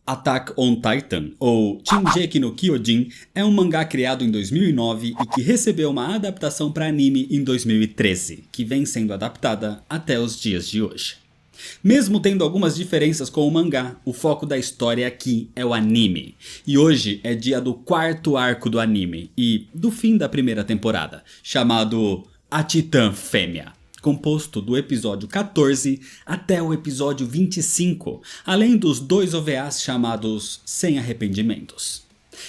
Attack on Titan, ou Shingeki no Kyojin, é um mangá criado em 2009 e que recebeu uma adaptação para anime em 2013, que vem sendo adaptada até os dias de hoje. Mesmo tendo algumas diferenças com o mangá, o foco da história aqui é o anime. E hoje é dia do quarto arco do anime e do fim da primeira temporada, chamado A Titã Fêmea, composto do episódio 14 até o episódio 25, além dos 2 OVAs chamados Sem Arrependimentos.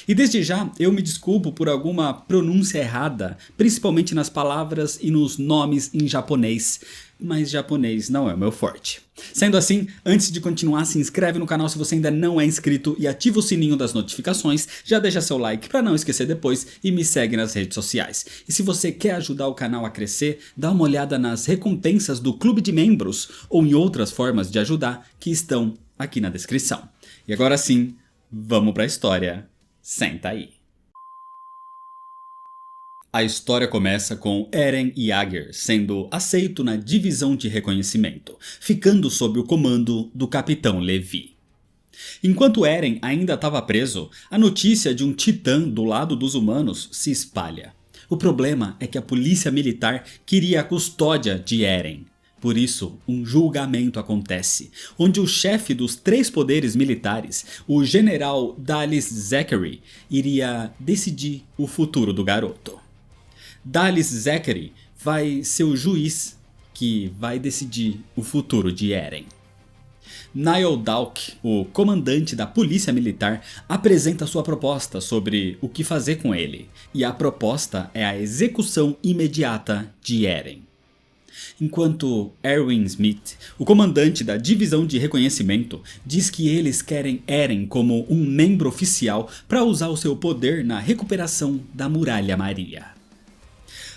E desde já eu me desculpo por alguma pronúncia errada, principalmente nas palavras e nos nomes em japonês, mas japonês não é o meu forte. Sendo assim, antes de continuar, se inscreve no canal se você ainda não é inscrito e ativa o sininho das notificações, já deixa seu like para não esquecer depois e me segue nas redes sociais. E se você quer ajudar o canal a crescer, dá uma olhada nas recompensas do clube de membros ou em outras formas de ajudar que estão aqui na descrição. E agora sim, vamos para a história. Senta aí. A história começa com Eren Yeager sendo aceito na divisão de reconhecimento, ficando sob o comando do Capitão Levi. Enquanto Eren ainda estava preso, a notícia de um titã do lado dos humanos se espalha. O problema é que a polícia militar queria a custódia de Eren. Por isso, um julgamento acontece, onde o chefe dos 3 poderes militares, o general Dallis Zachary, iria decidir o futuro do garoto. Dallis Zachary vai ser o juiz que vai decidir o futuro de Eren. Niall Dawk, o comandante da polícia militar, apresenta sua proposta sobre o que fazer com ele, e a proposta é a execução imediata de Eren. Enquanto Erwin Smith, o comandante da divisão de reconhecimento, diz que eles querem Eren como um membro oficial para usar o seu poder na recuperação da Muralha Maria.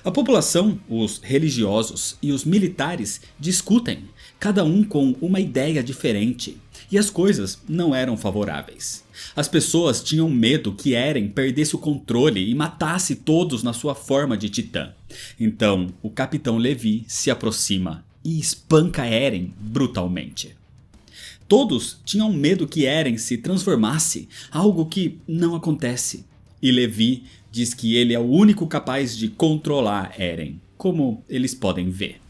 A população, os religiosos e os militares discutem, cada um com uma ideia diferente, e as coisas não eram favoráveis. As pessoas tinham medo que Eren perdesse o controle e matasse todos na sua forma de titã. Então, o Capitão Levi se aproxima e espanca Eren brutalmente. Todos tinham medo que Eren se transformasse, algo que não acontece. E Levi diz que ele é o único capaz de controlar Eren, como eles podem ver.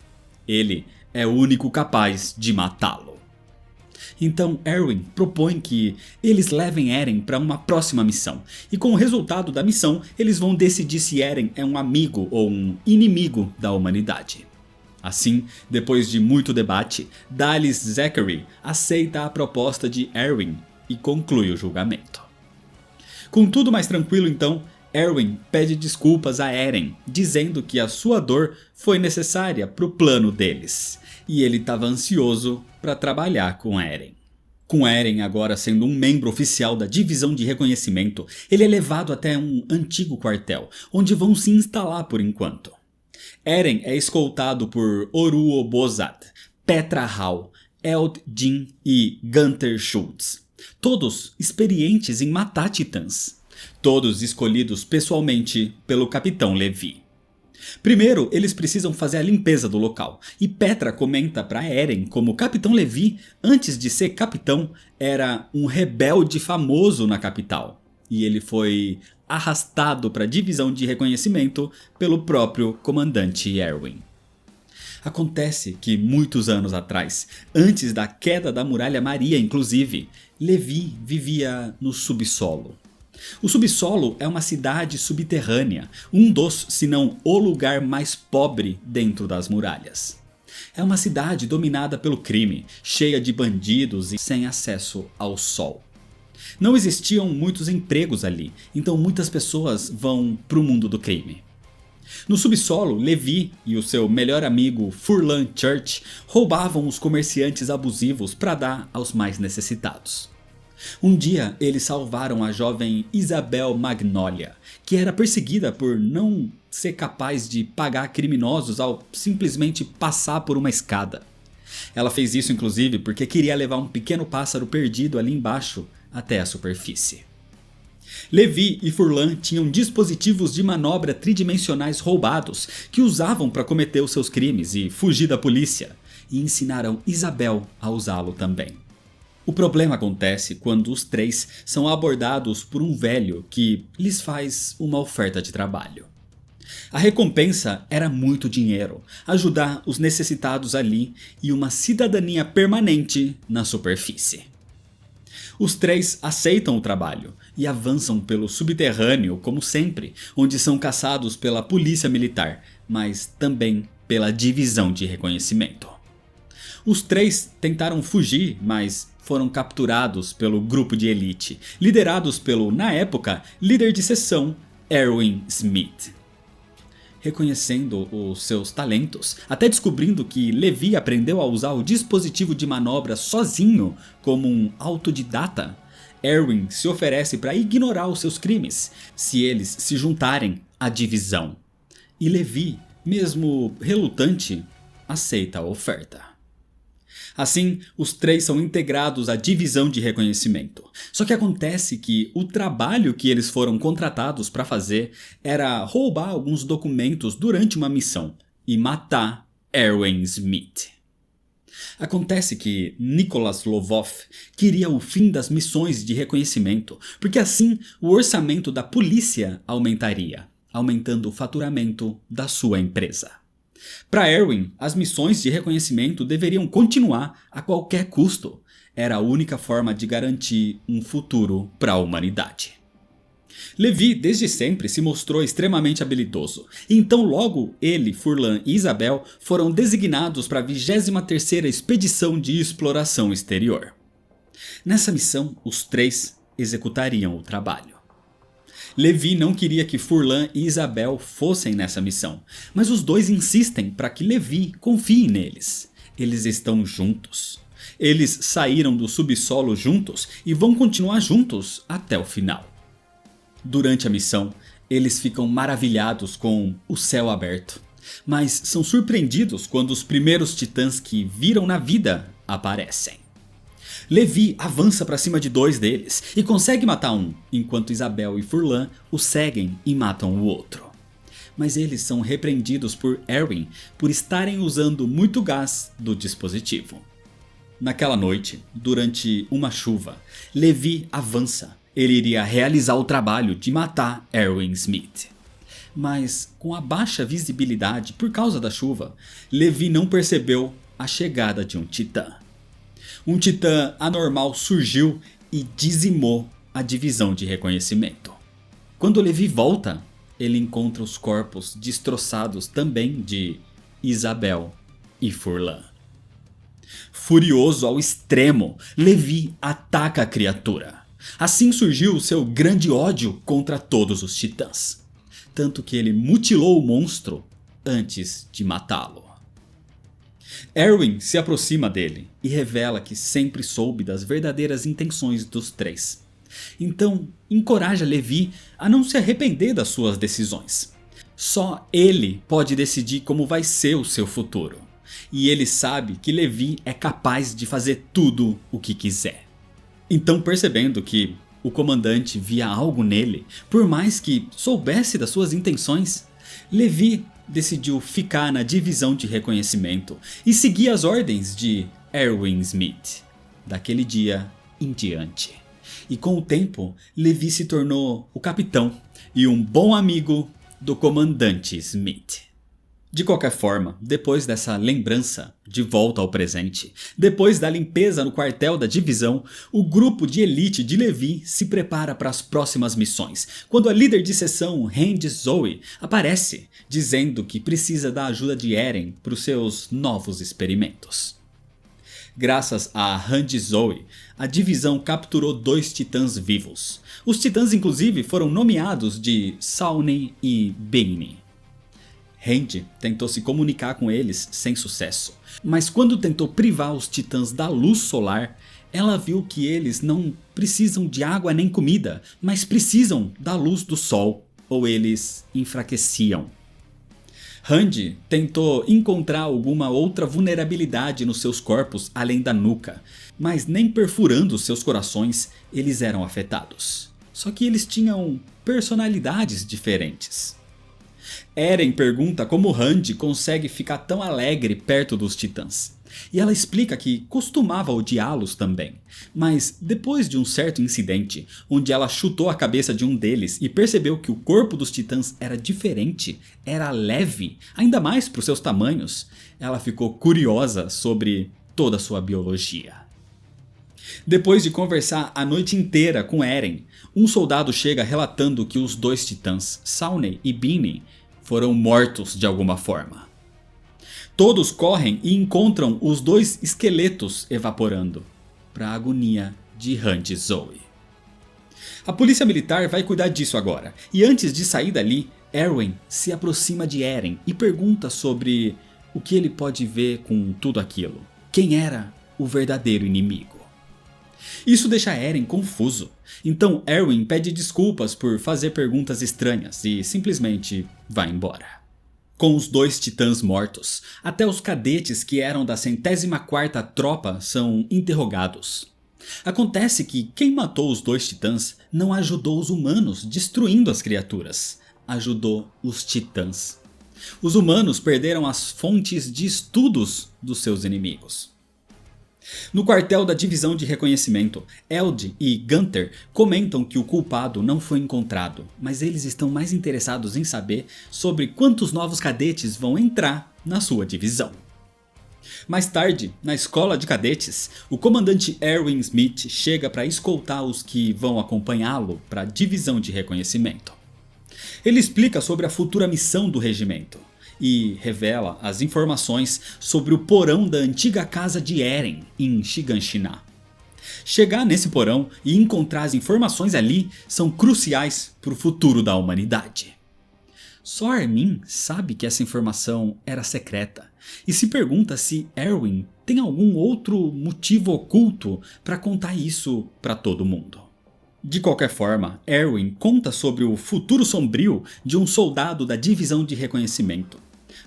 Ele é o único capaz de matá-lo. Então Erwin propõe que eles levem Eren para uma próxima missão, e com o resultado da missão eles vão decidir se Eren é um amigo ou um inimigo da humanidade. Assim, depois de muito debate, Dallis Zachary aceita a proposta de Erwin e conclui o julgamento. Com tudo mais tranquilo então, Erwin pede desculpas a Eren, dizendo que a sua dor foi necessária para o plano deles, e ele estava ansioso para trabalhar com Eren. Com Eren agora sendo um membro oficial da divisão de reconhecimento, ele é levado até um antigo quartel, onde vão se instalar por enquanto. Eren é escoltado por Oruo Bozat, Petra Hall, Eld Jin e Gunther Schultz, todos experientes em matar titãs. Todos escolhidos pessoalmente pelo Capitão Levi. Primeiro, eles precisam fazer a limpeza do local, e Petra comenta para Eren como o Capitão Levi, antes de ser capitão, era um rebelde famoso na capital, e ele foi arrastado para a divisão de reconhecimento pelo próprio comandante Erwin. Acontece que muitos anos atrás, antes da queda da Muralha Maria inclusive, Levi vivia no subsolo. O subsolo é uma cidade subterrânea, um dos, se não o lugar mais pobre dentro das muralhas. É uma cidade dominada pelo crime, cheia de bandidos e sem acesso ao sol. Não existiam muitos empregos ali, então muitas pessoas vão para o mundo do crime. No subsolo, Levi e o seu melhor amigo Furlan Church roubavam os comerciantes abusivos para dar aos mais necessitados. Um dia eles salvaram a jovem Isabel Magnolia, que era perseguida por não ser capaz de pagar criminosos ao simplesmente passar por uma escada. Ela fez isso inclusive porque queria levar um pequeno pássaro perdido ali embaixo até a superfície. Levi e Furlan tinham dispositivos de manobra tridimensionais roubados que usavam para cometer os seus crimes e fugir da polícia, e ensinaram Isabel a usá-lo também. O problema acontece quando os três são abordados por um velho que lhes faz uma oferta de trabalho. A recompensa era muito dinheiro, ajudar os necessitados ali e uma cidadania permanente na superfície. Os três aceitam o trabalho e avançam pelo subterrâneo como sempre, onde são caçados pela polícia militar, mas também pela divisão de reconhecimento. Os três tentaram fugir, mas foram capturados pelo grupo de elite, liderados pelo, na época, líder de seção, Erwin Smith. Reconhecendo os seus talentos, até descobrindo que Levi aprendeu a usar o dispositivo de manobra sozinho como um autodidata, Erwin se oferece para ignorar os seus crimes, se eles se juntarem à divisão. E Levi, mesmo relutante, aceita a oferta. Assim, os três são integrados à divisão de reconhecimento. Só que acontece que o trabalho que eles foram contratados para fazer era roubar alguns documentos durante uma missão e matar Erwin Smith. Acontece que Nicholas Lovoff queria o fim das missões de reconhecimento, porque assim o orçamento da polícia aumentaria, aumentando o faturamento da sua empresa. Para Erwin, as missões de reconhecimento deveriam continuar a qualquer custo. Era a única forma de garantir um futuro para a humanidade. Levi desde sempre se mostrou extremamente habilidoso, então logo ele, Furlan e Isabel foram designados para a 23ª Expedição de Exploração Exterior. Nessa missão, os três executariam o trabalho. Levi não queria que Furlan e Isabel fossem nessa missão, mas os dois insistem para que Levi confie neles. Eles estão juntos. Eles saíram do subsolo juntos e vão continuar juntos até o final. Durante a missão, eles ficam maravilhados com o céu aberto, mas são surpreendidos quando os primeiros titãs que viram na vida aparecem. Levi avança para cima de dois deles e consegue matar um, enquanto Isabel e Furlan o seguem e matam o outro. Mas eles são repreendidos por Erwin por estarem usando muito gás do dispositivo. Naquela noite, durante uma chuva, Levi avança. Ele iria realizar o trabalho de matar Erwin Smith. Mas com a baixa visibilidade por causa da chuva, Levi não percebeu a chegada de um titã. Um titã anormal surgiu e dizimou a divisão de reconhecimento. Quando Levi volta, ele encontra os corpos destroçados também de Isabel e Furlan. Furioso ao extremo, Levi ataca a criatura. Assim surgiu o seu grande ódio contra todos os titãs. Tanto que ele mutilou o monstro antes de matá-lo. Erwin se aproxima dele e revela que sempre soube das verdadeiras intenções dos três. Então, encoraja Levi a não se arrepender das suas decisões. Só ele pode decidir como vai ser o seu futuro. E ele sabe que Levi é capaz de fazer tudo o que quiser. Então, percebendo que o comandante via algo nele, por mais que soubesse das suas intenções, Levi decidiu ficar na divisão de reconhecimento e seguir as ordens de Erwin Smith, daquele dia em diante. E com o tempo, Levi se tornou o capitão e um bom amigo do comandante Smith. De qualquer forma, depois dessa lembrança de volta ao presente, depois da limpeza no quartel da divisão, o grupo de elite de Levi se prepara para as próximas missões, quando a líder de seção, Randy Zoe, aparece, dizendo que precisa da ajuda de Eren para os seus novos experimentos. Graças a Randy Zoe, a divisão capturou 2 titãs vivos. Os titãs inclusive foram nomeados de Sawney e Beine. Randy tentou se comunicar com eles sem sucesso, mas quando tentou privar os titãs da luz solar, ela viu que eles não precisam de água nem comida, mas precisam da luz do sol, ou eles enfraqueciam. Randy tentou encontrar alguma outra vulnerabilidade nos seus corpos além da nuca, mas nem perfurando seus corações eles eram afetados. Só que eles tinham personalidades diferentes. Eren pergunta como Randy consegue ficar tão alegre perto dos titãs. E ela explica que costumava odiá-los também, mas depois de um certo incidente, onde ela chutou a cabeça de um deles e percebeu que o corpo dos titãs era diferente, era leve, ainda mais para os seus tamanhos, ela ficou curiosa sobre toda a sua biologia. Depois de conversar a noite inteira com Eren, um soldado chega relatando que os dois titãs, Sawney e Beanie, foram mortos de alguma forma. Todos correm e encontram os dois esqueletos evaporando, para a agonia de Hunt e Zoe. A polícia militar vai cuidar disso agora, e antes de sair dali, Erwin se aproxima de Eren e pergunta sobre o que ele pode ver com tudo aquilo. Quem era o verdadeiro inimigo? Isso deixa Eren confuso, então Erwin pede desculpas por fazer perguntas estranhas e simplesmente vai embora. Com os dois titãs mortos, até os cadetes que eram da 104ª tropa são interrogados. Acontece que quem matou os dois titãs não ajudou os humanos destruindo as criaturas, ajudou os titãs. Os humanos perderam as fontes de estudos dos seus inimigos. No quartel da divisão de reconhecimento, Eld e Gunther comentam que o culpado não foi encontrado, mas eles estão mais interessados em saber sobre quantos novos cadetes vão entrar na sua divisão. Mais tarde, na escola de cadetes, o comandante Erwin Smith chega para escoltar os que vão acompanhá-lo para a divisão de reconhecimento. Ele explica sobre a futura missão do regimento e revela as informações sobre o porão da antiga casa de Eren em Shiganshina. Chegar nesse porão e encontrar as informações ali são cruciais para o futuro da humanidade. Só Armin sabe que essa informação era secreta e se pergunta se Erwin tem algum outro motivo oculto para contar isso para todo mundo. De qualquer forma, Erwin conta sobre o futuro sombrio de um soldado da divisão de reconhecimento.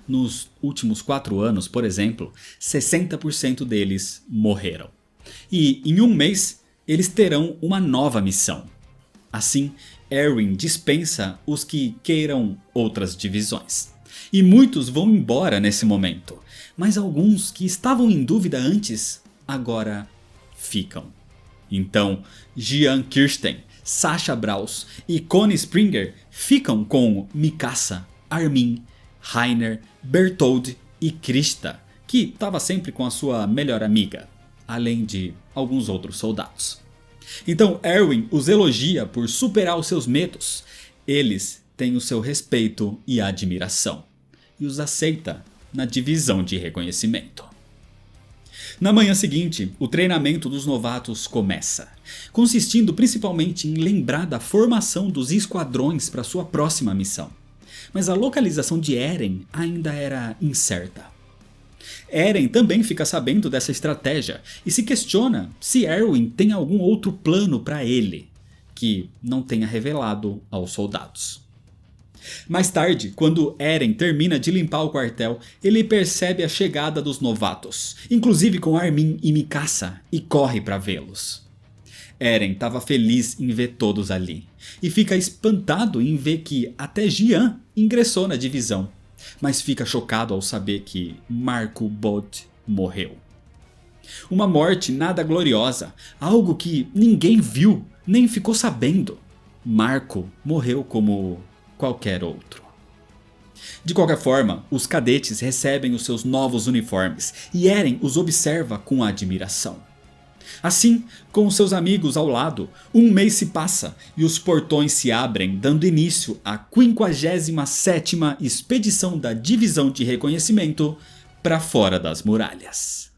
Nos últimos 4 anos, por exemplo, 60% deles morreram. E em um mês, eles terão uma nova missão. Assim, Erwin dispensa os que queiram outras divisões. E muitos vão embora nesse momento, mas alguns que estavam em dúvida antes, agora ficam. Então, Jian Kirsten, Sasha Braus e Connie Springer ficam com Mikasa, Armin, Reiner, Bertholdt e Krista, que estava sempre com a sua melhor amiga, além de alguns outros soldados. Então Erwin os elogia por superar os seus medos. Eles têm o seu respeito e admiração, e os aceita na divisão de reconhecimento. Na manhã seguinte, o treinamento dos novatos começa, consistindo principalmente em lembrar da formação dos esquadrões para sua próxima missão. Mas a localização de Eren ainda era incerta. Eren também fica sabendo dessa estratégia e se questiona se Erwin tem algum outro plano para ele, que não tenha revelado aos soldados. Mais tarde, quando Eren termina de limpar o quartel, ele percebe a chegada dos novatos, inclusive com Armin e Mikasa, e corre para vê-los. Eren estava feliz em ver todos ali, e fica espantado em ver que até Jian ingressou na divisão, mas fica chocado ao saber que Marco Bode morreu. Uma morte nada gloriosa, algo que ninguém viu, nem ficou sabendo. Marco morreu como qualquer outro. De qualquer forma, os cadetes recebem os seus novos uniformes e Eren os observa com admiração. Assim, com seus amigos ao lado, um mês se passa e os portões se abrem, dando início à 57ª expedição da divisão de reconhecimento para fora das muralhas.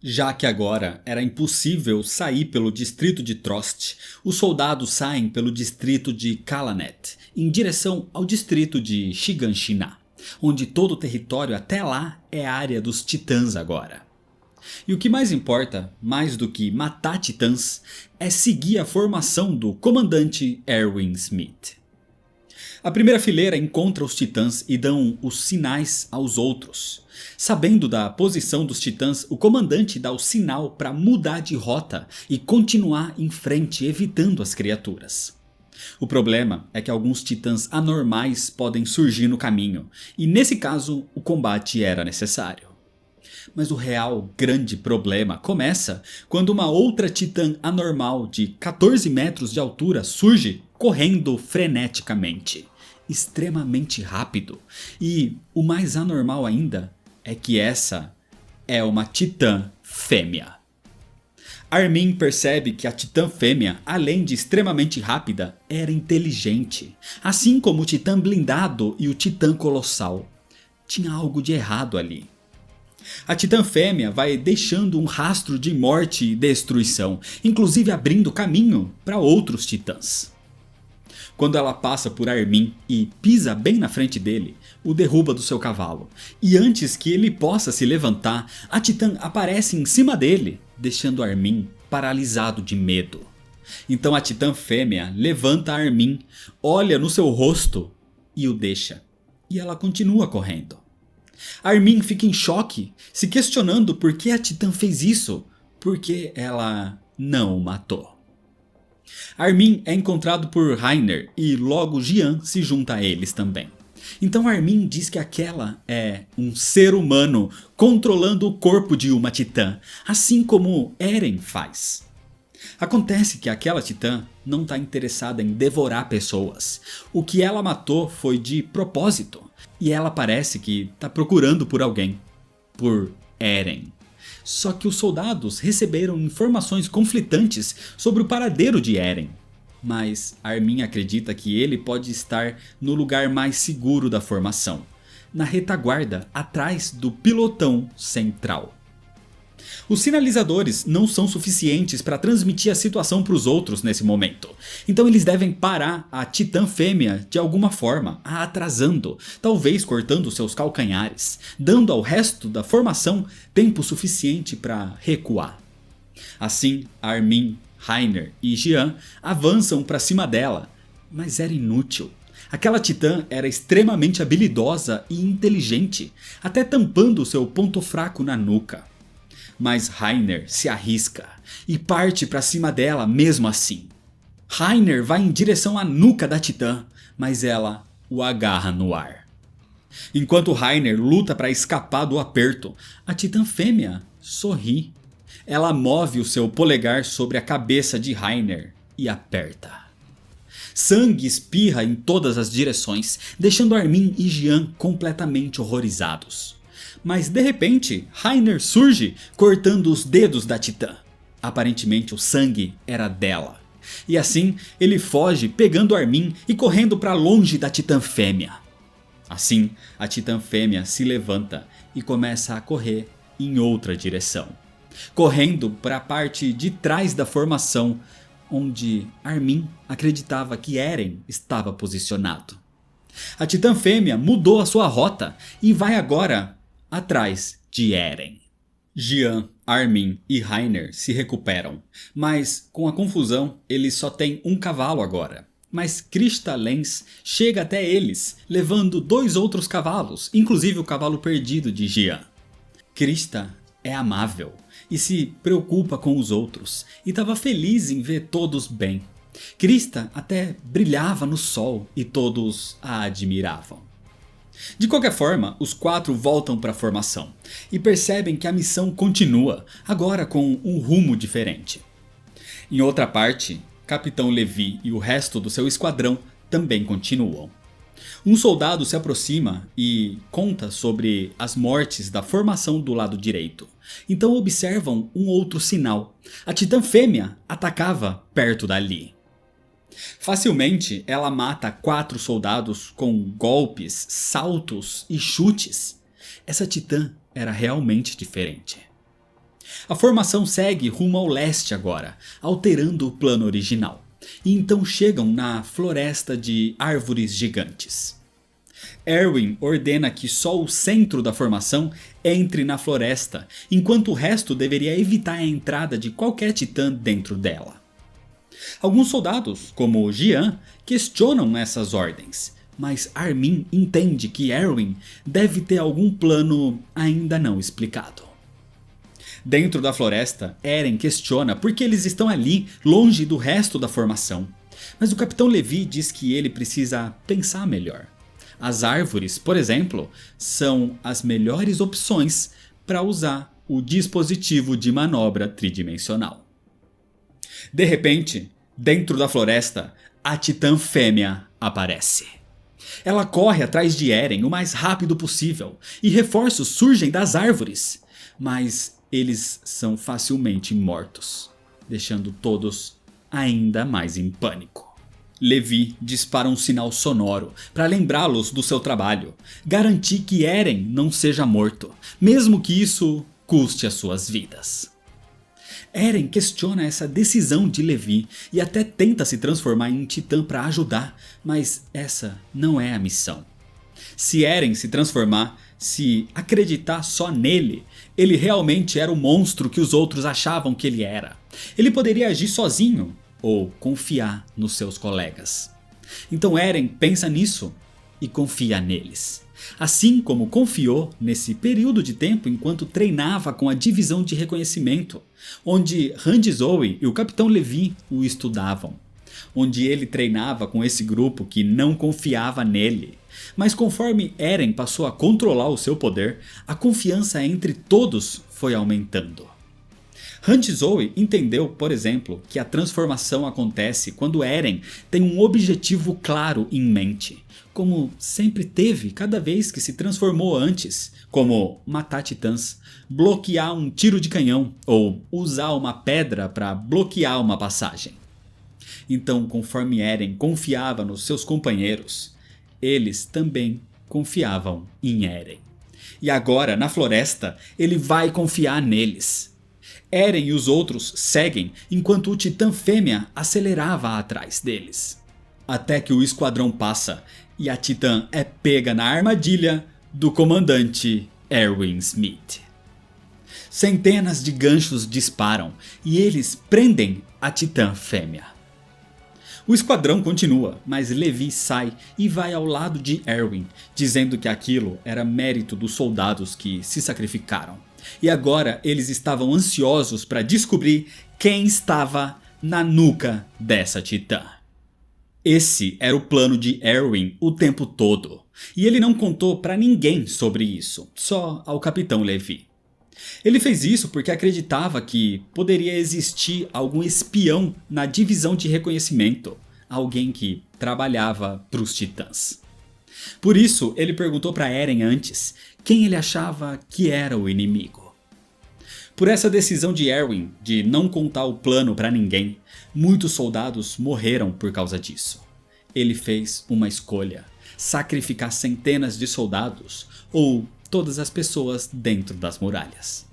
Já que agora era impossível sair pelo distrito de Trost, os soldados saem pelo distrito de Calanet, em direção ao distrito de Shiganshina, onde todo o território até lá é área dos titãs agora. E o que mais importa, mais do que matar titãs, é seguir a formação do comandante Erwin Smith. A primeira fileira encontra os titãs e dão os sinais aos outros. Sabendo da posição dos titãs, o comandante dá o sinal para mudar de rota e continuar em frente, evitando as criaturas. O problema é que alguns titãs anormais podem surgir no caminho, e nesse caso o combate era necessário. Mas o real grande problema começa quando uma outra titã anormal de 14 metros de altura surge correndo freneticamente, extremamente rápido. E o mais anormal ainda é que essa é uma titã fêmea. Armin percebe que a titã fêmea, além de extremamente rápida, era inteligente, assim como o titã blindado e o titã colossal. Tinha algo de errado ali. A titã fêmea vai deixando um rastro de morte e destruição, inclusive abrindo caminho para outros titãs. Quando ela passa por Armin e pisa bem na frente dele, o derruba do seu cavalo. E antes que ele possa se levantar, a titã aparece em cima dele, deixando Armin paralisado de medo. Então a titã fêmea levanta Armin, olha no seu rosto e o deixa. E ela continua correndo. Armin fica em choque, se questionando por que a titã fez isso, porque ela não o matou. Armin é encontrado por Rainer e logo Jian se junta a eles também. Então Armin diz que aquela é um ser humano controlando o corpo de uma titã, assim como Eren faz. Acontece que aquela titã não está interessada em devorar pessoas. O que ela matou foi de propósito. E ela parece que está procurando por alguém. Por Eren. Só que os soldados receberam informações conflitantes sobre o paradeiro de Eren. Mas Armin acredita que ele pode estar no lugar mais seguro da formação. Na retaguarda, atrás do pilotão central. Os sinalizadores não são suficientes para transmitir a situação para os outros nesse momento. Então eles devem parar a titã fêmea de alguma forma, a atrasando, talvez cortando seus calcanhares, dando ao resto da formação tempo suficiente para recuar. Assim, Armin, Rainer e Jian avançam para cima dela, mas era inútil. Aquela titã era extremamente habilidosa e inteligente, até tampando seu ponto fraco na nuca. Mas Rainer se arrisca e parte para cima dela mesmo assim. Rainer vai em direção à nuca da titã, mas ela o agarra no ar. Enquanto Rainer luta para escapar do aperto, a titã fêmea sorri. Ela move o seu polegar sobre a cabeça de Rainer e aperta. Sangue espirra em todas as direções, deixando Armin e Jian completamente horrorizados. Mas de repente, Rainer surge cortando os dedos da titã. Aparentemente o sangue era dela. E assim ele foge pegando Armin e correndo para longe da titã fêmea. Assim a titã fêmea se levanta e começa a correr em outra direção. Correndo para a parte de trás da formação onde Armin acreditava que Eren estava posicionado. A titã fêmea mudou a sua rota e vai agora atrás de Eren. Jian, Armin e Rainer se recuperam, mas com a confusão eles só têm um cavalo agora. Mas Krista Lenz chega até eles, levando 2 outros cavalos, inclusive o cavalo perdido de Jian. Krista é amável e se preocupa com os outros, e estava feliz em ver todos bem. Krista até brilhava no sol e todos a admiravam. De qualquer forma, os 4 voltam para a formação e percebem que a missão continua, agora com um rumo diferente. Em outra parte, Capitão Levi e o resto do seu esquadrão também continuam. Um soldado se aproxima e conta sobre as mortes da formação do lado direito. Então observam um outro sinal. A titã fêmea atacava perto dali. Facilmente ela mata 4 soldados com golpes, saltos e chutes. Essa titã era realmente diferente. A formação segue rumo ao leste agora, alterando o plano original. E então chegam na floresta de árvores gigantes. Erwin ordena que só o centro da formação entre na floresta, enquanto o resto deveria evitar a entrada de qualquer titã dentro dela. Alguns soldados, como Jian, questionam essas ordens, mas Armin entende que Erwin deve ter algum plano ainda não explicado. Dentro da floresta, Eren questiona por que eles estão ali, longe do resto da formação. Mas o Capitão Levi diz que ele precisa pensar melhor. As árvores, por exemplo, são as melhores opções para usar o dispositivo de manobra tridimensional. De repente, dentro da floresta, a Titã Fêmea aparece. Ela corre atrás de Eren o mais rápido possível e reforços surgem das árvores, mas eles são facilmente mortos, deixando todos ainda mais em pânico. Levi dispara um sinal sonoro para lembrá-los do seu trabalho, garantir que Eren não seja morto, mesmo que isso custe as suas vidas. Eren questiona essa decisão de Levi e até tenta se transformar em titã para ajudar, mas essa não é a missão. Se Eren se transformar, se acreditar só nele, ele realmente era o monstro que os outros achavam que ele era. Ele poderia agir sozinho ou confiar nos seus colegas. Então Eren pensa nisso e confia neles. Assim como confiou nesse período de tempo enquanto treinava com a divisão de reconhecimento, onde Hanji Zoe e o Capitão Levi o estudavam, onde ele treinava com esse grupo que não confiava nele. Mas conforme Eren passou a controlar o seu poder, a confiança entre todos foi aumentando. Hanji Zoe entendeu, por exemplo, que a transformação acontece quando Eren tem um objetivo claro em mente, como sempre teve cada vez que se transformou antes, como matar titãs, bloquear um tiro de canhão ou usar uma pedra para bloquear uma passagem. Então, conforme Eren confiava nos seus companheiros, eles também confiavam em Eren. E agora, na floresta, ele vai confiar neles. Eren e os outros seguem enquanto o Titã Fêmea acelerava atrás deles. Até que o esquadrão passa e a Titã é pega na armadilha do comandante Erwin Smith. Centenas de ganchos disparam e eles prendem a Titã Fêmea. O esquadrão continua, mas Levi sai e vai ao lado de Erwin, dizendo que aquilo era mérito dos soldados que se sacrificaram. E agora eles estavam ansiosos para descobrir quem estava na nuca dessa titã. Esse era o plano de Erwin o tempo todo, e ele não contou para ninguém sobre isso, só ao Capitão Levi. Ele fez isso porque acreditava que poderia existir algum espião na divisão de reconhecimento, alguém que trabalhava para os titãs. Por isso ele perguntou para Eren antes quem ele achava que era o inimigo. Por essa decisão de Erwin de não contar o plano para ninguém, muitos soldados morreram por causa disso. Ele fez uma escolha: sacrificar centenas de soldados ou todas as pessoas dentro das muralhas.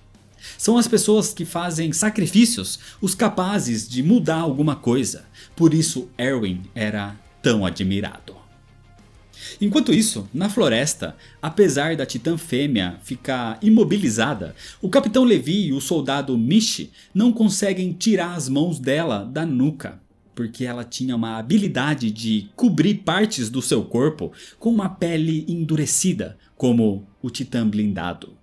São as pessoas que fazem sacrifícios os capazes de mudar alguma coisa. Por isso Erwin era tão admirado. Enquanto isso, na floresta, apesar da Titã Fêmea ficar imobilizada, o Capitão Levi e o soldado Mishi não conseguem tirar as mãos dela da nuca, porque ela tinha uma habilidade de cobrir partes do seu corpo com uma pele endurecida, como o Titã blindado.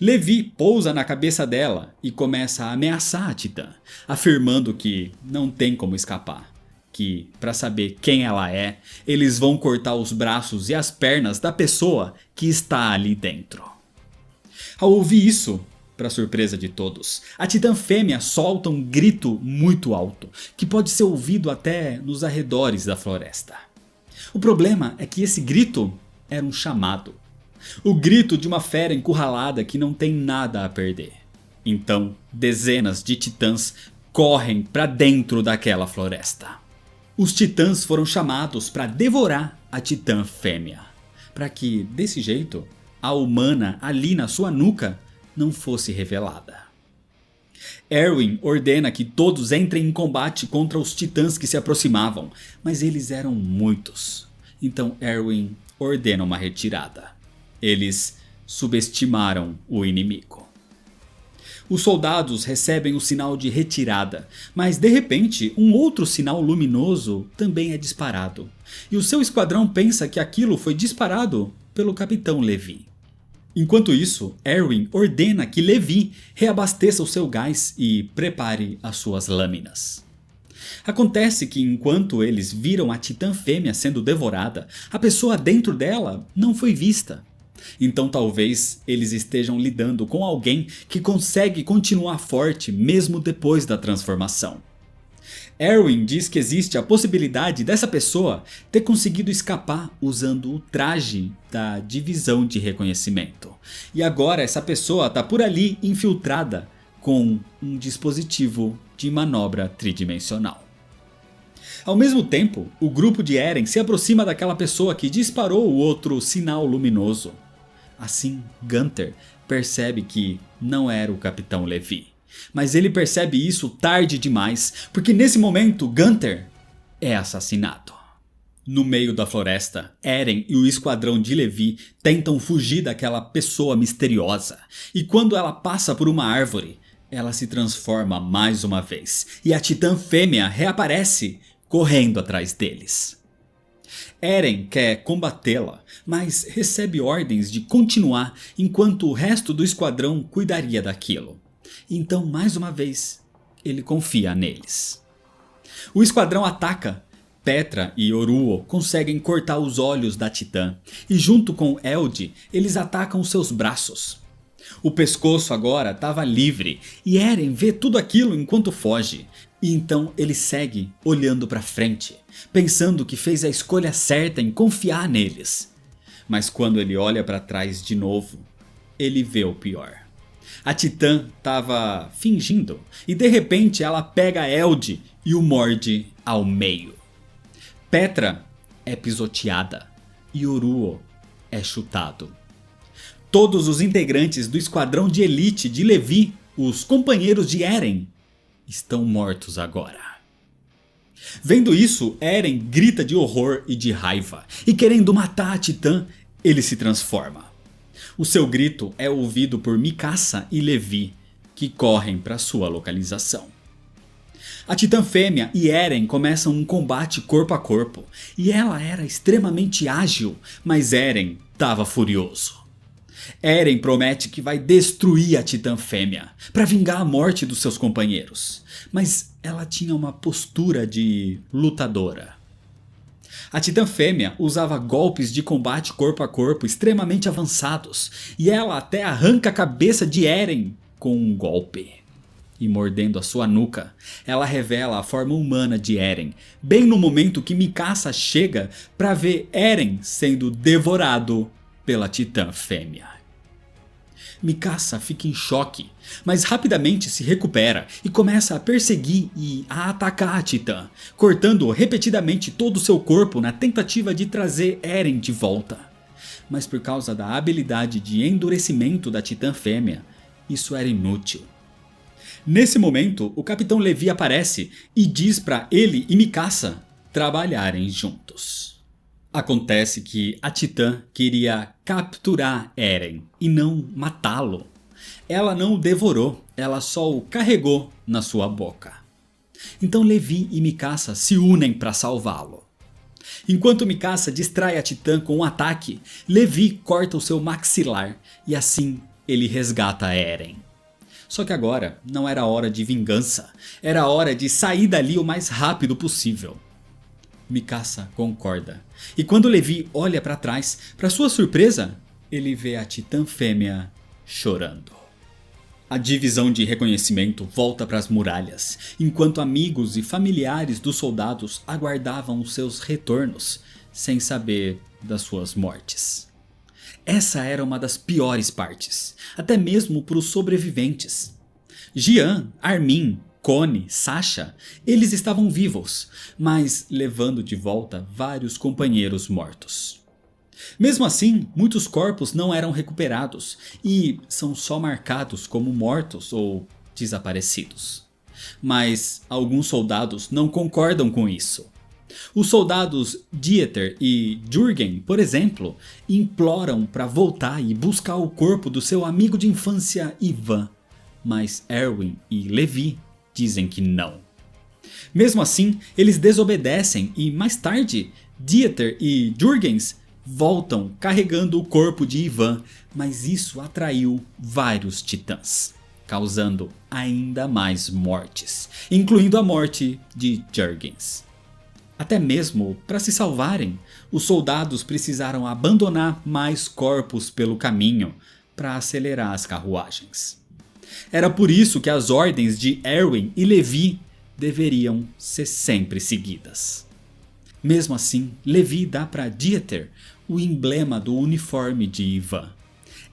Levi pousa na cabeça dela e começa a ameaçar a Titã, afirmando que não tem como escapar. Que, para saber quem ela é, eles vão cortar os braços e as pernas da pessoa que está ali dentro. Ao ouvir isso, para surpresa de todos, a Titã Fêmea solta um grito muito alto, que pode ser ouvido até nos arredores da floresta. O problema é que esse grito era um chamado. O grito de uma fera encurralada que não tem nada a perder. Então, dezenas de titãs correm para dentro daquela floresta. Os titãs foram chamados para devorar a Titã Fêmea, para que, desse jeito, a humana ali na sua nuca não fosse revelada. Erwin ordena que todos entrem em combate contra os titãs que se aproximavam, mas eles eram muitos. Então Erwin ordena uma retirada. Eles subestimaram o inimigo. Os soldados recebem o sinal de retirada, mas de repente um outro sinal luminoso também é disparado. E o seu esquadrão pensa que aquilo foi disparado pelo Capitão Levi. Enquanto isso, Erwin ordena que Levi reabasteça o seu gás e prepare as suas lâminas. Acontece que enquanto eles viram a Titã Fêmea sendo devorada, a pessoa dentro dela não foi vista. Então talvez eles estejam lidando com alguém que consegue continuar forte mesmo depois da transformação. Erwin diz que existe a possibilidade dessa pessoa ter conseguido escapar usando o traje da divisão de reconhecimento. E agora essa pessoa está por ali infiltrada com um dispositivo de manobra tridimensional. Ao mesmo tempo, o grupo de Eren se aproxima daquela pessoa que disparou o outro sinal luminoso. Assim, Gunther percebe que não era o Capitão Levi. Mas ele percebe isso tarde demais, porque nesse momento Gunther é assassinado. No meio da floresta, Eren e o esquadrão de Levi tentam fugir daquela pessoa misteriosa. E quando ela passa por uma árvore, ela se transforma mais uma vez. E a Titã Fêmea reaparece, correndo atrás deles. Eren quer combatê-la, mas recebe ordens de continuar enquanto o resto do esquadrão cuidaria daquilo. Então, mais uma vez, ele confia neles. O esquadrão ataca. Petra e Oruo conseguem cortar os olhos da Titã e junto com Eld, eles atacam seus braços. O pescoço agora estava livre e Eren vê tudo aquilo enquanto foge. E então ele segue olhando para frente, pensando que fez a escolha certa em confiar neles. Mas quando ele olha para trás de novo, ele vê o pior. A Titã estava fingindo e de repente ela pega Eld e o morde ao meio. Petra é pisoteada e Oruo é chutado. Todos os integrantes do esquadrão de elite de Levi, os companheiros de Eren, estão mortos agora. Vendo isso, Eren grita de horror e de raiva e querendo matar a Titã, ele se transforma. O seu grito é ouvido por Mikasa e Levi, que correm para sua localização. A Titã Fêmea e Eren começam um combate corpo a corpo, e ela era extremamente ágil, mas Eren estava furioso. Eren promete que vai destruir a Titã Fêmea, para vingar a morte dos seus companheiros, mas ela tinha uma postura de lutadora. A Titã Fêmea usava golpes de combate corpo a corpo extremamente avançados, e ela até arranca a cabeça de Eren com um golpe. E mordendo a sua nuca, ela revela a forma humana de Eren, bem no momento que Mikasa chega para ver Eren sendo devorado pela Titã Fêmea. Mikasa fica em choque, mas rapidamente se recupera e começa a perseguir e a atacar a Titã, cortando repetidamente todo o seu corpo na tentativa de trazer Eren de volta. Mas por causa da habilidade de endurecimento da Titã Fêmea, isso era inútil. Nesse momento, o Capitão Levi aparece e diz para ele e Mikasa trabalharem juntos. Acontece que a Titã queria capturar Eren e não matá-lo. Ela não o devorou, ela só o carregou na sua boca. Então Levi e Mikasa se unem para salvá-lo. Enquanto Mikasa distrai a Titã com um ataque, Levi corta o seu maxilar e assim ele resgata Eren. Só que agora não era hora de vingança, era hora de sair dali o mais rápido possível. Mikasa concorda, e quando Levi olha para trás, para sua surpresa, ele vê a Titã Fêmea chorando. A divisão de reconhecimento volta para as muralhas, enquanto amigos e familiares dos soldados aguardavam os seus retornos, sem saber das suas mortes. Essa era uma das piores partes, até mesmo para os sobreviventes. Jian, Armin, Connie, Sasha, eles estavam vivos, mas levando de volta vários companheiros mortos. Mesmo assim, muitos corpos não eram recuperados e são só marcados como mortos ou desaparecidos. Mas alguns soldados não concordam com isso. Os soldados Dieter e Jürgen, por exemplo, imploram para voltar e buscar o corpo do seu amigo de infância Ivan, mas Erwin e Levi dizem que não. Mesmo assim, eles desobedecem e mais tarde Dieter e Jürgens voltam carregando o corpo de Ivan, mas isso atraiu vários titãs, causando ainda mais mortes, incluindo a morte de Jürgens. Até mesmo para se salvarem, os soldados precisaram abandonar mais corpos pelo caminho para acelerar as carruagens. Era por isso que as ordens de Erwin e Levi deveriam ser sempre seguidas. Mesmo assim, Levi dá para Dieter o emblema do uniforme de Ivan.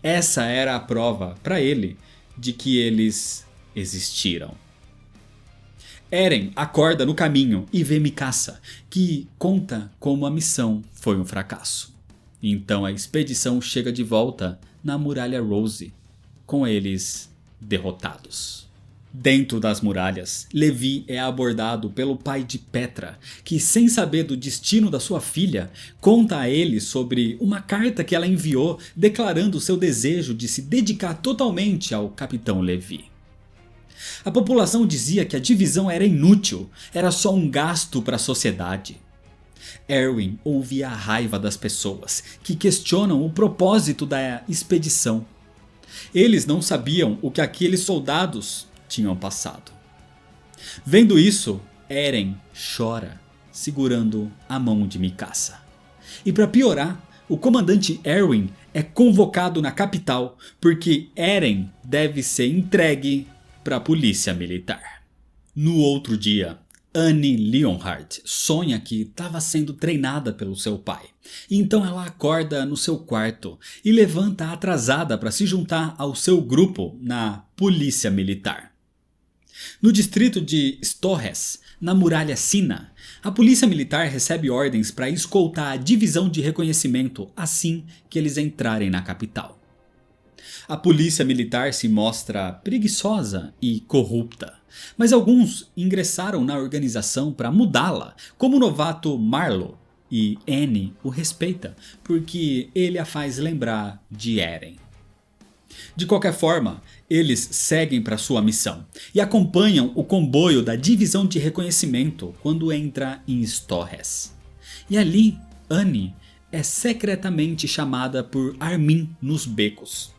Essa era a prova para ele de que eles existiram. Eren acorda no caminho e vê Mikasa, que conta como a missão foi um fracasso. Então a expedição chega de volta na Muralha Rose, com eles derrotados. Dentro das muralhas, Levi é abordado pelo pai de Petra, que, sem saber do destino da sua filha, conta a ele sobre uma carta que ela enviou declarando seu desejo de se dedicar totalmente ao Capitão Levi. A população dizia que a divisão era inútil, era só um gasto para a sociedade. Erwin ouvia a raiva das pessoas, que questionam o propósito da expedição. Eles não sabiam o que aqueles soldados tinham passado. Vendo isso, Eren chora, segurando a mão de Mikasa. E para piorar, o comandante Erwin é convocado na capital porque Eren deve ser entregue para a polícia militar. No outro dia, Annie Leonhardt sonha que estava sendo treinada pelo seu pai. Então ela acorda no seu quarto e levanta atrasada para se juntar ao seu grupo na polícia militar. No distrito de Storres, na muralha Sina, a polícia militar recebe ordens para escoltar a divisão de reconhecimento assim que eles entrarem na capital. A polícia militar se mostra preguiçosa e corrupta, mas alguns ingressaram na organização para mudá-la, como o novato Marlo, e Annie o respeita porque ele a faz lembrar de Eren. De qualquer forma, eles seguem para sua missão e acompanham o comboio da divisão de reconhecimento quando entra em Storres. E ali, Annie é secretamente chamada por Armin nos becos.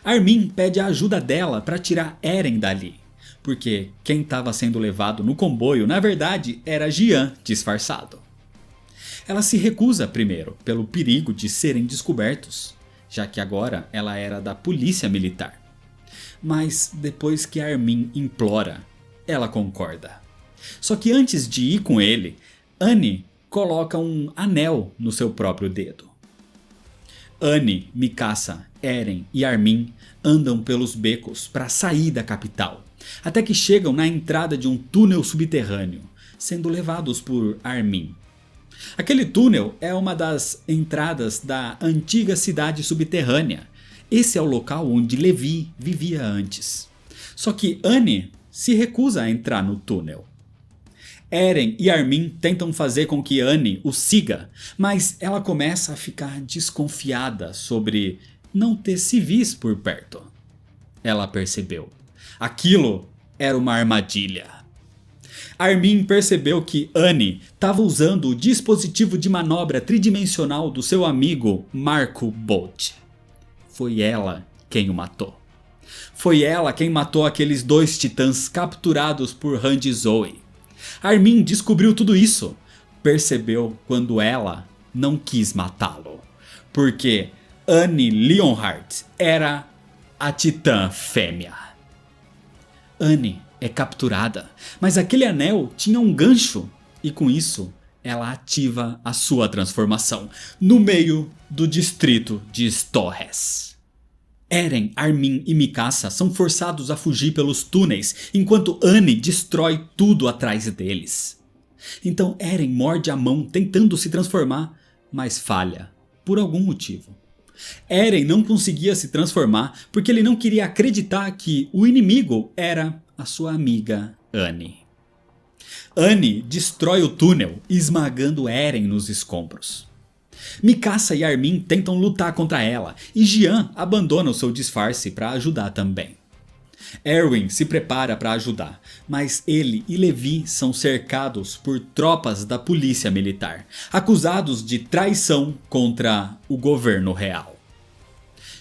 Armin pede a ajuda dela para tirar Eren dali, porque quem estava sendo levado no comboio na verdade era Jian disfarçado. Ela se recusa primeiro pelo perigo de serem descobertos, já que agora ela era da polícia militar. Mas depois que Armin implora, ela concorda. Só que antes de ir com ele, Annie coloca um anel no seu próprio dedo. Annie, Mikasa, Eren e Armin andam pelos becos para sair da capital, até que chegam na entrada de um túnel subterrâneo, sendo levados por Armin. Aquele túnel é uma das entradas da antiga cidade subterrânea. Esse é o local onde Levi vivia antes. Só que Annie se recusa a entrar no túnel. Eren e Armin tentam fazer com que Annie o siga, mas ela começa a ficar desconfiada sobre não ter civis por perto. Ela percebeu. Aquilo era uma armadilha. Armin percebeu que Annie estava usando o dispositivo de manobra tridimensional do seu amigo Marco Bolt. Foi ela quem o matou. Foi ela quem matou aqueles 2 titãs capturados por Hanji Zoe. Armin descobriu tudo isso. Percebeu quando ela não quis matá-lo. Porque Annie Leonhardt era a titã fêmea. Annie é capturada, mas aquele anel tinha um gancho e com isso ela ativa a sua transformação no meio do distrito de Storres. Eren, Armin e Mikasa são forçados a fugir pelos túneis enquanto Annie destrói tudo atrás deles. Então Eren morde a mão tentando se transformar, mas falha por algum motivo. Eren não conseguia se transformar porque ele não queria acreditar que o inimigo era a sua amiga Annie. Annie destrói o túnel, esmagando Eren nos escombros. Mikasa e Armin tentam lutar contra ela e Jian abandona o seu disfarce para ajudar também. Erwin se prepara para ajudar, mas ele e Levi são cercados por tropas da polícia militar, acusados de traição contra o governo real.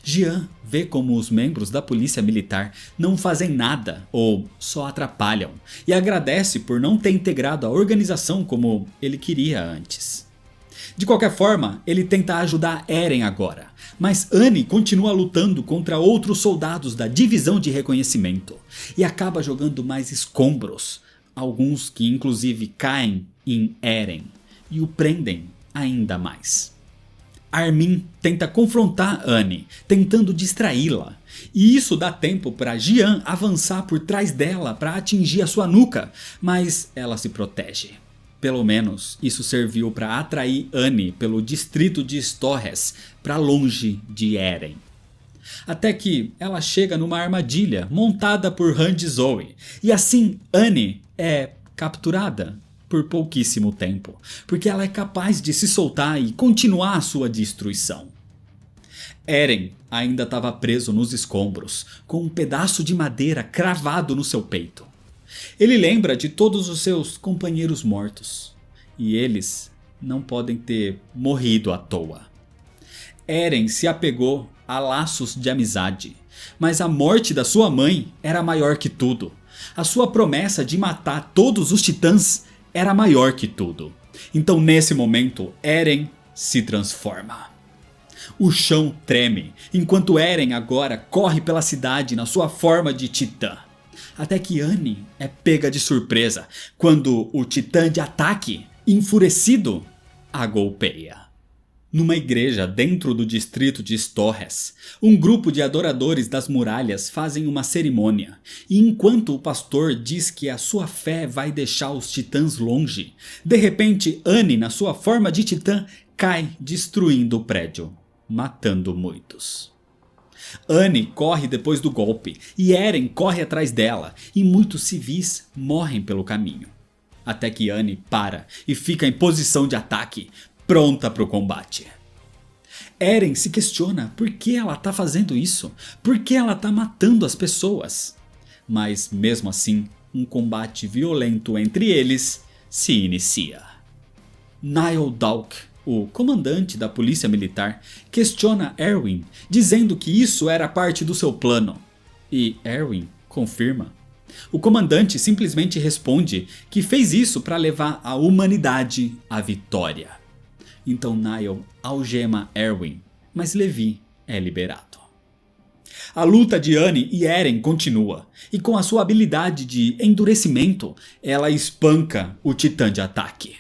Jian vê como os membros da polícia militar não fazem nada ou só atrapalham e agradece por não ter integrado a organização como ele queria antes. De qualquer forma, ele tenta ajudar Eren agora, mas Annie continua lutando contra outros soldados da divisão de reconhecimento e acaba jogando mais escombros, alguns que inclusive caem em Eren e o prendem ainda mais. Armin tenta confrontar Annie, tentando distraí-la, e isso dá tempo para Jian avançar por trás dela para atingir a sua nuca, mas ela se protege. Pelo menos isso serviu para atrair Annie pelo distrito de Storres para longe de Eren. Até que ela chega numa armadilha montada por Han de Zoe, e assim Annie é capturada por pouquíssimo tempo, porque ela é capaz de se soltar e continuar a sua destruição. Eren ainda estava preso nos escombros, com um pedaço de madeira cravado no seu peito. Ele lembra de todos os seus companheiros mortos, e eles não podem ter morrido à toa. Eren se apegou a laços de amizade, mas a morte da sua mãe era maior que tudo. A sua promessa de matar todos os titãs era maior que tudo. Então nesse momento Eren se transforma. O chão treme, enquanto Eren agora corre pela cidade na sua forma de titã. Até que Annie é pega de surpresa quando o titã de ataque, enfurecido, a golpeia. Numa igreja dentro do distrito de Storres, um grupo de adoradores das muralhas fazem uma cerimônia, e enquanto o pastor diz que a sua fé vai deixar os titãs longe, de repente Annie, na sua forma de titã, cai destruindo o prédio, matando muitos. Annie corre depois do golpe, e Eren corre atrás dela, e muitos civis morrem pelo caminho. Até que Annie para e fica em posição de ataque, pronta para o combate. Eren se questiona por que ela está fazendo isso, por que ela está matando as pessoas. Mas mesmo assim, um combate violento entre eles se inicia. Niall Dawk, o comandante da polícia militar, questiona Erwin, dizendo que isso era parte do seu plano. E Erwin confirma. O comandante simplesmente responde que fez isso para levar a humanidade à vitória. Então Niall algema Erwin, mas Levi é liberado. A luta de Annie e Eren continua, e com a sua habilidade de endurecimento, ela espanca o titã de ataque.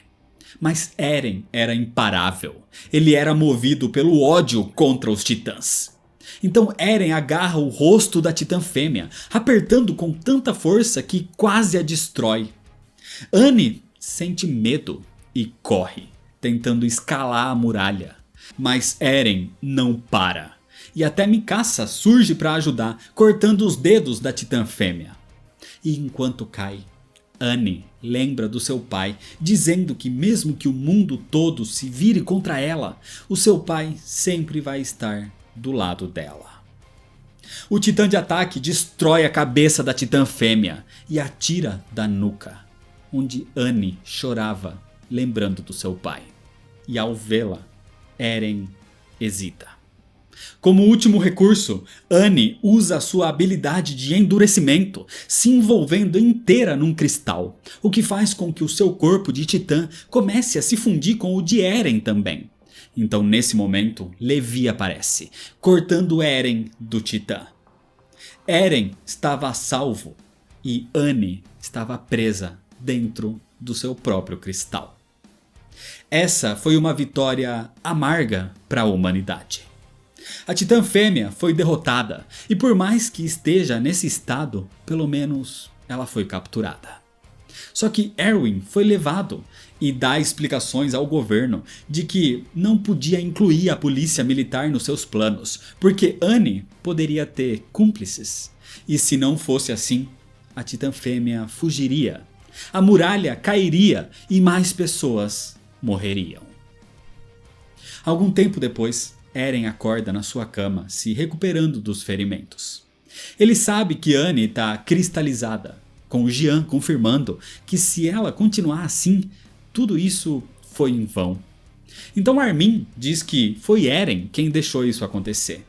Mas Eren era imparável, ele era movido pelo ódio contra os titãs. Então Eren agarra o rosto da titã fêmea, apertando com tanta força que quase a destrói. Annie sente medo e corre, tentando escalar a muralha. Mas Eren não para. E até Mikasa surge para ajudar, cortando os dedos da titã fêmea. E enquanto cai, Annie lembra do seu pai, dizendo que mesmo que o mundo todo se vire contra ela, o seu pai sempre vai estar do lado dela. O titã de ataque destrói a cabeça da titã fêmea e atira da nuca, onde Annie chorava, lembrando do seu pai. E ao vê-la, Eren hesita. Como último recurso, Annie usa sua habilidade de endurecimento, se envolvendo inteira num cristal, o que faz com que o seu corpo de titã comece a se fundir com o de Eren também. Então nesse momento, Levi aparece, cortando Eren do titã. Eren estava a salvo e Annie estava presa dentro do seu próprio cristal. Essa foi uma vitória amarga para a humanidade. A titã fêmea foi derrotada e por mais que esteja nesse estado, pelo menos ela foi capturada. Só que Erwin foi levado e dá explicações ao governo de que não podia incluir a polícia militar nos seus planos, porque Annie poderia ter cúmplices. E se não fosse assim, a titã fêmea fugiria, a muralha cairia e mais pessoas morreriam. Algum tempo depois, Eren acorda na sua cama, se recuperando dos ferimentos. Ele sabe que Annie está cristalizada, com o Jian confirmando que se ela continuar assim, tudo isso foi em vão. Então Armin diz que foi Eren quem deixou isso acontecer.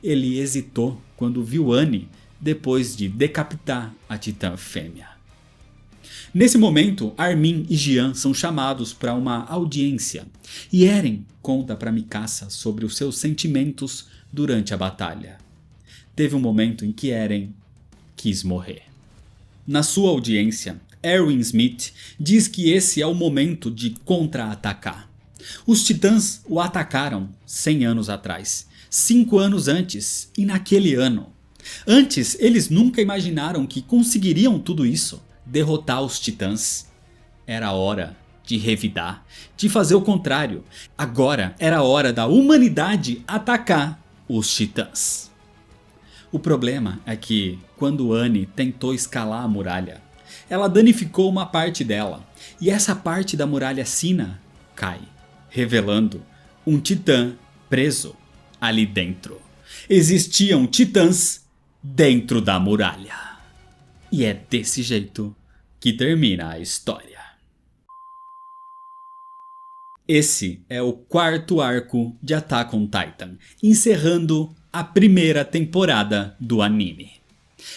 Ele hesitou quando viu Annie depois de decapitar a titã fêmea. Nesse momento, Armin e Jian são chamados para uma audiência e Eren conta para Mikasa sobre os seus sentimentos durante a batalha. Teve um momento em que Eren quis morrer. Na sua audiência, Erwin Smith diz que esse é o momento de contra-atacar. Os titãs o atacaram 100 anos atrás, 5 anos antes e naquele ano. Antes, eles nunca imaginaram que conseguiriam tudo isso, derrotar os titãs. Era hora de revidar, de fazer o contrário. Agora era a hora da humanidade atacar os titãs. O problema é que, quando Annie tentou escalar a muralha, ela danificou uma parte dela, e essa parte da muralha sina cai, revelando um titã preso ali dentro. Existiam titãs dentro da muralha. E é desse jeito que termina a história. Esse é o 4º arco de Attack on Titan, encerrando a primeira temporada do anime.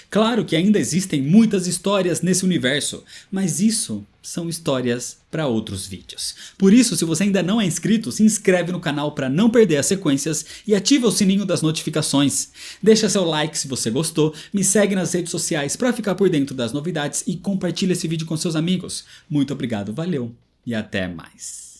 Claro que ainda existem muitas histórias nesse universo, mas isso são histórias para outros vídeos. Por isso, se você ainda não é inscrito, se inscreve no canal para não perder as sequências e ativa o sininho das notificações. Deixa seu like se você gostou, me segue nas redes sociais para ficar por dentro das novidades e compartilha esse vídeo com seus amigos. Muito obrigado, valeu e até mais.